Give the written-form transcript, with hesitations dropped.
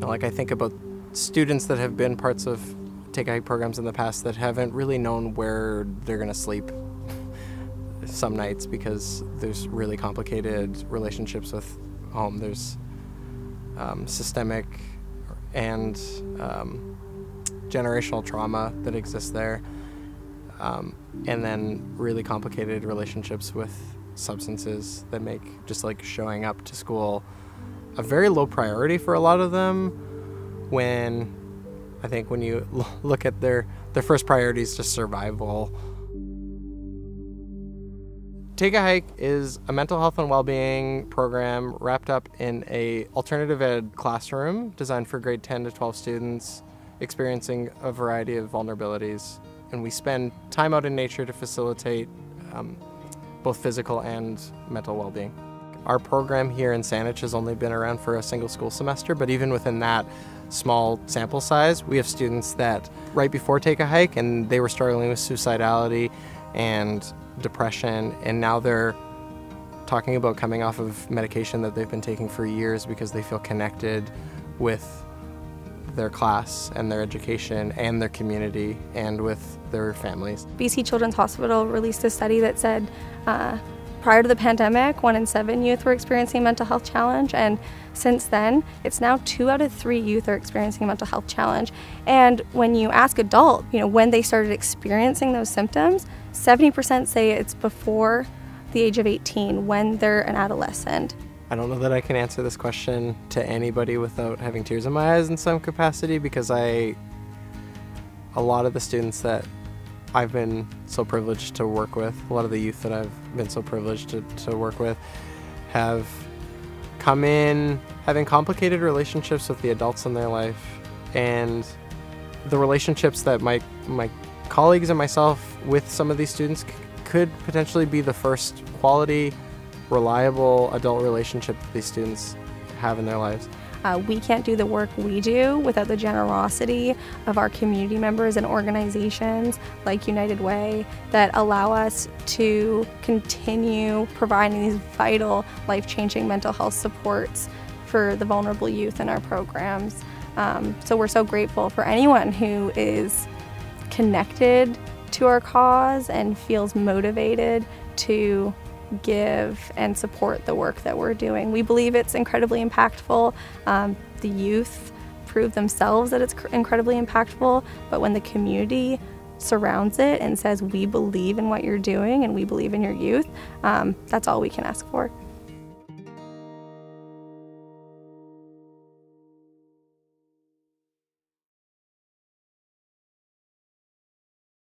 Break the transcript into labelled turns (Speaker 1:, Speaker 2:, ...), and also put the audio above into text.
Speaker 1: Like, I think about students that have been parts of Take a Hike programs in the past that haven't really known where they're going to sleep some nights because there's really complicated relationships with home. There's systemic and generational trauma that exists there, and then really complicated relationships with substances that make just like showing up to school a very low priority for a lot of them, when I think when you look at their first priority is just survival. Take a Hike is a mental health and well-being program wrapped up in a alternative ed classroom designed for grade 10 to 12 students experiencing a variety of vulnerabilities. And we spend time out in nature to facilitate both physical and mental well-being. Our program here in Saanich has only been around for a single school semester, but even within that small sample size, we have students that right before Take a Hike and they were struggling with suicidality and depression, and now they're talking about coming off of medication that they've been taking for years because they feel connected with their class and their education and their community and with their families.
Speaker 2: BC Children's Hospital released a study that said prior to the pandemic, 1 in 7 youth were experiencing a mental health challenge, and since then, it's now 2 out of 3 youth are experiencing a mental health challenge. And when you ask adults, when they started experiencing those symptoms, 70% say it's before the age of 18, when they're an adolescent.
Speaker 1: I don't know that I can answer this question to anybody without having tears in my eyes in some capacity, because a lot of the students that I've been so privileged to work with, a lot of the youth that I've been so privileged to work with, have come in having complicated relationships with the adults in their life, and the relationships that my colleagues and myself with some of these students could potentially be the first quality, reliable adult relationship that these students have in their lives.
Speaker 2: We can't do the work we do without the generosity of our community members and organizations like United Way that allow us to continue providing these vital, life-changing mental health supports for the vulnerable youth in our programs. So we're so grateful for anyone who is connected to our cause and feels motivated to give and support the work that we're doing. We believe it's incredibly impactful. The youth prove themselves that it's incredibly impactful, but when the community surrounds it and says, we believe in what you're doing and we believe in your youth, that's all we can ask for.